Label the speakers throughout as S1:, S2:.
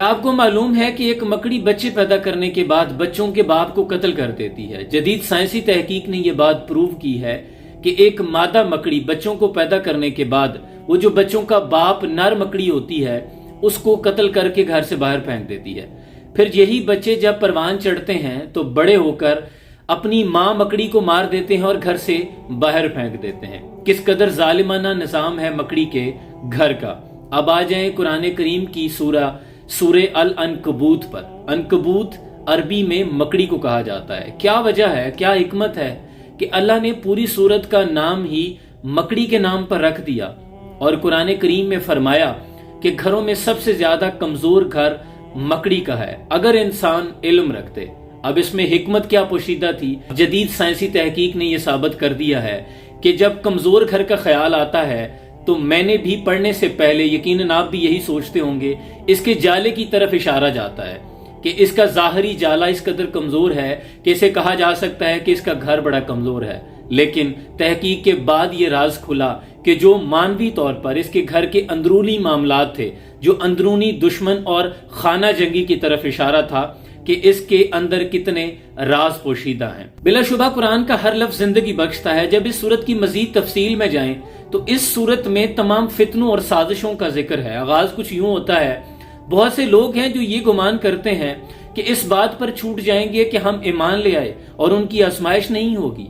S1: آپ کو معلوم ہے کہ ایک مکڑی بچے پیدا کرنے کے بعد بچوں کے باپ کو قتل کر دیتی ہے۔ جدید سائنسی تحقیق نے یہ بات پروو کی ہے کہ ایک مادہ مکڑی بچوں کو پیدا کرنے کے بعد وہ جو بچوں کا باپ نر مکڑی ہوتی ہے اس کو قتل کر کے گھر سے باہر پھینک دیتی ہے۔ پھر یہی بچے جب پروان چڑھتے ہیں تو بڑے ہو کر اپنی ماں مکڑی کو مار دیتے ہیں اور گھر سے باہر پھینک دیتے ہیں۔ کس قدر ظالمانہ نظام ہے مکڑی کے گھر کا۔ اب آ جائیں قرآن کریم کی سورہ العنکبوت پر۔ عنکبوت عربی میں مکڑی کو کہا جاتا ہے۔ کیا وجہ ہے، کیا حکمت ہے کہ اللہ نے پوری سورت کا نام ہی مکڑی کے نام پر رکھ دیا اور قرآن کریم میں فرمایا کہ گھروں میں سب سے زیادہ کمزور گھر مکڑی کا ہے اگر انسان علم رکھتے۔ اب اس میں حکمت کیا پوشیدہ تھی؟ جدید سائنسی تحقیق نے یہ ثابت کر دیا ہے کہ جب کمزور گھر کا خیال آتا ہے تو میں نے بھی پڑھنے سے پہلے یقیناً آپ بھی یہی سوچتے ہوں گے، اس کے جالے کی طرف اشارہ جاتا ہے کہ اس کا ظاہری جالا اس قدر کمزور ہے کہ اسے کہا جا سکتا ہے کہ اس کا گھر بڑا کمزور ہے۔ لیکن تحقیق کے بعد یہ راز کھلا کہ جو مانوی طور پر اس کے گھر کے اندرونی معاملات تھے، جو اندرونی دشمن اور خانہ جنگی کی طرف اشارہ تھا کہ اس کے اندر کتنے راز پوشیدہ ہیں۔ بلا شبہ قرآن کا ہر لفظ زندگی بخشتا ہے۔ جب اس سورت کی مزید تفصیل میں جائیں تو اس سورت میں تمام فتنوں اور سازشوں کا ذکر ہے۔ آغاز کچھ یوں ہوتا ہے، بہت سے لوگ ہیں جو یہ گمان کرتے ہیں کہ اس بات پر چھوٹ جائیں گے کہ ہم ایمان لے آئے اور ان کی آزمائش نہیں ہوگی،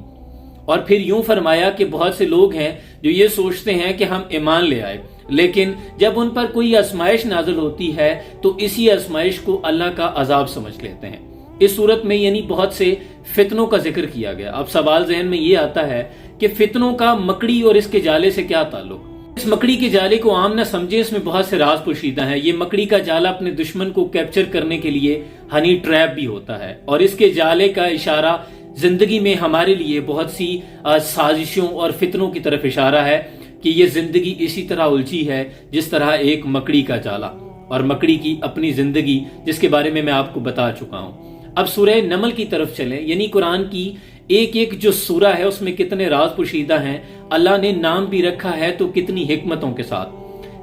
S1: اور پھر یوں فرمایا کہ بہت سے لوگ ہیں جو یہ سوچتے ہیں کہ ہم ایمان لے آئے لیکن جب ان پر کوئی آزمائش نازل ہوتی ہے تو اسی آزمائش کو اللہ کا عذاب سمجھ لیتے ہیں۔ اس صورت میں یعنی بہت سے فتنوں کا ذکر کیا گیا۔ اب سوال ذہن میں یہ آتا ہے کہ فتنوں کا مکڑی اور اس کے جالے سے کیا تعلق؟ اس مکڑی کے جالے کو عام نہ سمجھے، اس میں بہت سے راز پوشیدہ ہیں۔ یہ مکڑی کا جالا اپنے دشمن کو کیپچر کرنے کے لیے ہنی ٹریپ بھی ہوتا ہے، اور اس کے جالے کا اشارہ زندگی میں ہمارے لیے بہت سی سازشوں اور فتنوں کی طرف اشارہ ہے کہ یہ زندگی اسی طرح الجھی ہے جس طرح ایک مکڑی کا جالا، اور مکڑی کی اپنی زندگی جس کے بارے میں آپ کو بتا چکا ہوں۔ اب سورہ نمل کی طرف چلیں، یعنی قرآن کی ایک ایک جو سورہ ہے اس میں کتنے راز پوشیدہ ہیں، اللہ نے نام بھی رکھا ہے تو کتنی حکمتوں کے ساتھ۔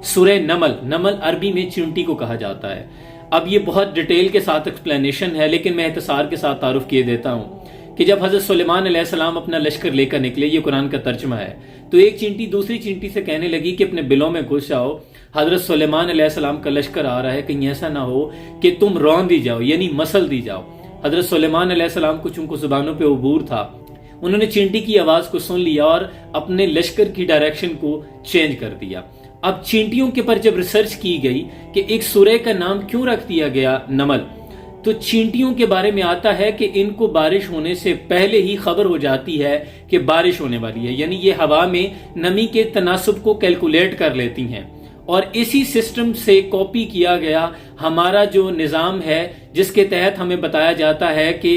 S1: سورہ نمل، نمل عربی میں چینٹی کو کہا جاتا ہے۔ اب یہ بہت ڈیٹیل کے ساتھ ایکسپلینیشن ہے لیکن میں اختصار کے ساتھ تعارف کیے دیتا ہوں کہ جب حضرت سلیمان علیہ السلام اپنا لشکر لے کر نکلے، یہ قرآن کا ترجمہ ہے، تو ایک چینٹی دوسری چینٹی سے کہنے لگی کہ اپنے بلوں میں گھس جاؤ، حضرت سلیمان علیہ السلام کا لشکر آ رہا ہے، کہیں ایسا نہ ہو کہ تم رون دی جاؤ، یعنی مسل دی جاؤ۔ حضرت سلیمان علیہ السلام کو چونکہ زبانوں پہ عبور تھا، انہوں نے چینٹی کی آواز کو سن لیا اور اپنے لشکر کی ڈائریکشن کو چینج کر دیا۔ اب چینٹیوں کے پر جب ریسرچ کی گئی کہ ایک سورہ کا نام کیوں رکھ دیا گیا نمل، تو چینٹیوں کے بارے میں آتا ہے کہ ان کو بارش ہونے سے پہلے ہی خبر ہو جاتی ہے کہ بارش ہونے والی ہے، یعنی یہ ہوا میں نمی کے تناسب کو کیلکولیٹ کر لیتی ہیں، اور اسی سسٹم سے کاپی کیا گیا ہمارا جو نظام ہے جس کے تحت ہمیں بتایا جاتا ہے کہ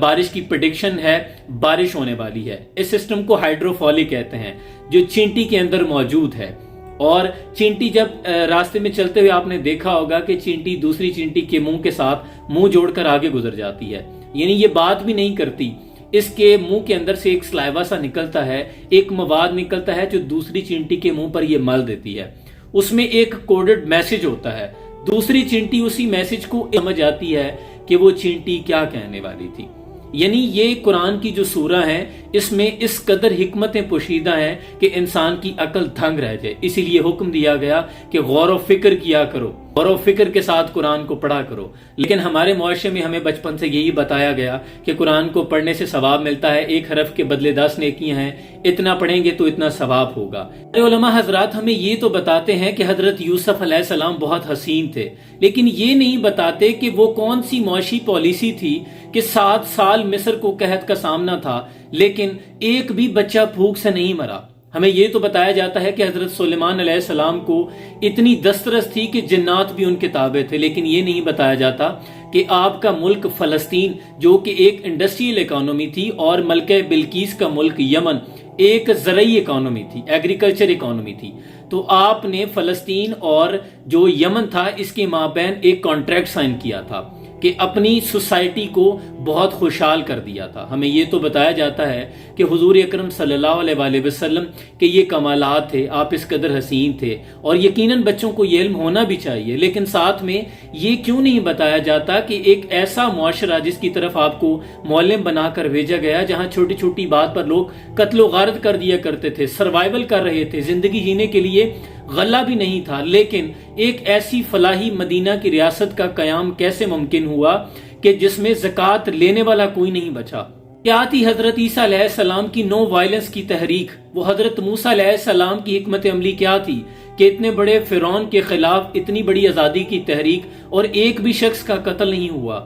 S1: بارش کی پریڈکشن ہے، بارش ہونے والی ہے۔ اس سسٹم کو ہائیڈروفالی کہتے ہیں جو چینٹی کے اندر موجود ہے، اور چینٹی جب راستے میں چلتے ہوئے آپ نے دیکھا ہوگا کہ چینٹی دوسری چینٹی کے منہ کے ساتھ منہ جوڑ کر آگے گزر جاتی ہے، یعنی یہ بات بھی نہیں کرتی، اس کے منہ کے اندر سے ایک سلائیوا سا نکلتا ہے، ایک مواد نکلتا ہے جو دوسری چینٹی کے منہ پر یہ مل دیتی ہے، اس میں ایک کوڈڈ میسج ہوتا ہے، دوسری چینٹی اسی میسج کو سمجھ آتی ہے کہ وہ چینٹی کیا کہنے والی تھی۔ یعنی یہ قرآن کی جو سورہ ہیں اس میں اس قدر حکمتیں پوشیدہ ہیں کہ انسان کی عقل دھنگ رہ جائے، اسی لیے حکم دیا گیا کہ غور و فکر کیا کرو، غور و فکر کے ساتھ قرآن کو پڑھا کرو۔ لیکن ہمارے معاشرے میں ہمیں بچپن سے یہی بتایا گیا کہ قرآن کو پڑھنے سے ثواب ملتا ہے، ایک حرف کے بدلے 10 نیکیاں ہیں، اتنا پڑھیں گے تو اتنا ثواب ہوگا۔ علماء حضرات ہمیں یہ تو بتاتے ہیں کہ حضرت یوسف علیہ السلام بہت حسین تھے، لیکن یہ نہیں بتاتے کہ وہ کون سی معاشی پالیسی تھی کہ 7 سال مصر کو قحط کا سامنا تھا لیکن ایک بھی بچہ بھوک سے نہیں مرا۔ ہمیں یہ تو بتایا جاتا ہے کہ حضرت سلیمان علیہ السلام کو اتنی دسترس تھی کہ جنات بھی ان کے تابع تھے، لیکن یہ نہیں بتایا جاتا کہ آپ کا ملک فلسطین جو کہ ایک انڈسٹریل اکانومی تھی اور ملکہ بلقیس کا ملک یمن ایک زرعی اکانومی تھی، ایگریکلچر اکانومی تھی، تو آپ نے فلسطین اور جو یمن تھا اس کے مابین ایک کانٹریکٹ سائن کیا تھا کہ اپنی سوسائٹی کو بہت خوشحال کر دیا تھا۔ ہمیں یہ تو بتایا جاتا ہے کہ حضور اکرم صلی اللہ علیہ وآلہ وسلم کے یہ کمالات تھے، آپ اس قدر حسین تھے، اور یقیناً بچوں کو یہ علم ہونا بھی چاہیے، لیکن ساتھ میں یہ کیوں نہیں بتایا جاتا کہ ایک ایسا معاشرہ جس کی طرف آپ کو معلم بنا کر بھیجا گیا، جہاں چھوٹی چھوٹی بات پر لوگ قتل و غارت کر دیا کرتے تھے، سروائیول کر رہے تھے، زندگی جینے کے لیے غلہ بھی نہیں تھا، لیکن ایک ایسی فلاحی مدینہ کی ریاست کا قیام کیسے ممکن ہوا کہ جس میں زکوٰۃ لینے والا کوئی نہیں بچا؟ کیا تھی حضرت عیسیٰ علیہ السلام کی نو وائلنس کی تحریک؟ وہ حضرت موسیٰ علیہ السلام کی حکمت عملی کیا تھی کہ اتنے بڑے فرعون کے خلاف اتنی بڑی آزادی کی تحریک اور ایک بھی شخص کا قتل نہیں ہوا؟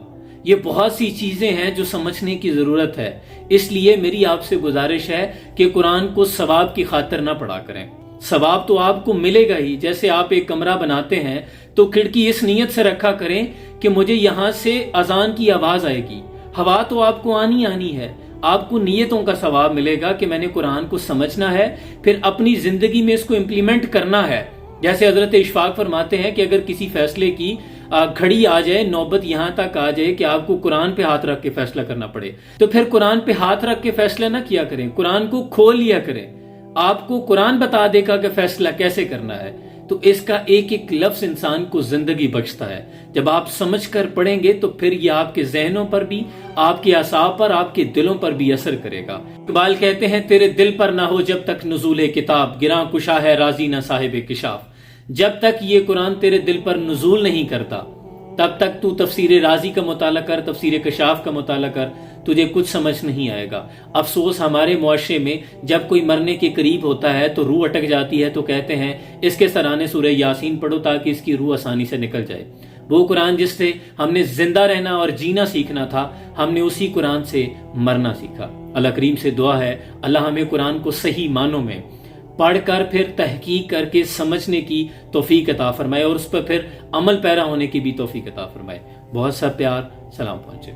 S1: یہ بہت سی چیزیں ہیں جو سمجھنے کی ضرورت ہے، اس لیے میری آپ سے گزارش ہے کہ قرآن کو ثواب کی خاطر نہ پڑھا کریں۔ ثواب تو آپ کو ملے گا ہی، جیسے آپ ایک کمرہ بناتے ہیں تو کھڑکی اس نیت سے رکھا کریں کہ مجھے یہاں سے اذان کی آواز آئے گی، ہوا تو آپ کو آنی ہے، آپ کو نیتوں کا ثواب ملے گا کہ میں نے قرآن کو سمجھنا ہے، پھر اپنی زندگی میں اس کو امپلیمنٹ کرنا ہے۔ جیسے حضرت اشفاق فرماتے ہیں کہ اگر کسی فیصلے کی گھڑی آ جائے، نوبت یہاں تک آ جائے کہ آپ کو قرآن پہ ہاتھ رکھ کے فیصلہ کرنا پڑے، تو پھر قرآن پہ ہاتھ رکھ کے فیصلہ نہ کیا کریں، قرآن کو کھول لیا کریں، آپ کو قرآن بتا دے گا کہ فیصلہ کیسے کرنا ہے۔ تو اس کا ایک ایک لفظ انسان کو زندگی بخشتا ہے۔ جب آپ سمجھ کر پڑھیں گے تو پھر یہ آپ کے ذہنوں پر بھی، آپ کے اعصاب پر، آپ کے دلوں پر بھی اثر کرے گا۔ اقبال کہتے ہیں تیرے دل پر نہ ہو جب تک نزول کتاب، گراں کشا ہے راضی نہ صاحب کشاف۔ جب تک یہ قرآن تیرے دل پر نزول نہیں کرتا، تب تک تو تفسیر رازی کا مطالعہ کر، تفسیر کشاف کا مطالعہ کر، تجھے کچھ سمجھ نہیں آئے گا۔ افسوس ہمارے معاشرے میں جب کوئی مرنے کے قریب ہوتا ہے تو روح اٹک جاتی ہے، تو کہتے ہیں اس کے سرانے سورہ یاسین پڑھو تاکہ اس کی روح آسانی سے نکل جائے۔ وہ قرآن جس سے ہم نے زندہ رہنا اور جینا سیکھنا تھا، ہم نے اسی قرآن سے مرنا سیکھا۔ اللہ کریم سے دعا ہے اللہ ہمیں قرآن کو صحیح معنوں میں پڑھ کر پھر تحقیق کر کے سمجھنے کی توفیق عطا فرمائے، اور اس پر پھر عمل پیرا ہونے کی بھی توفیق عطا فرمائے۔ بہت سا پیار، سلام پہنچے۔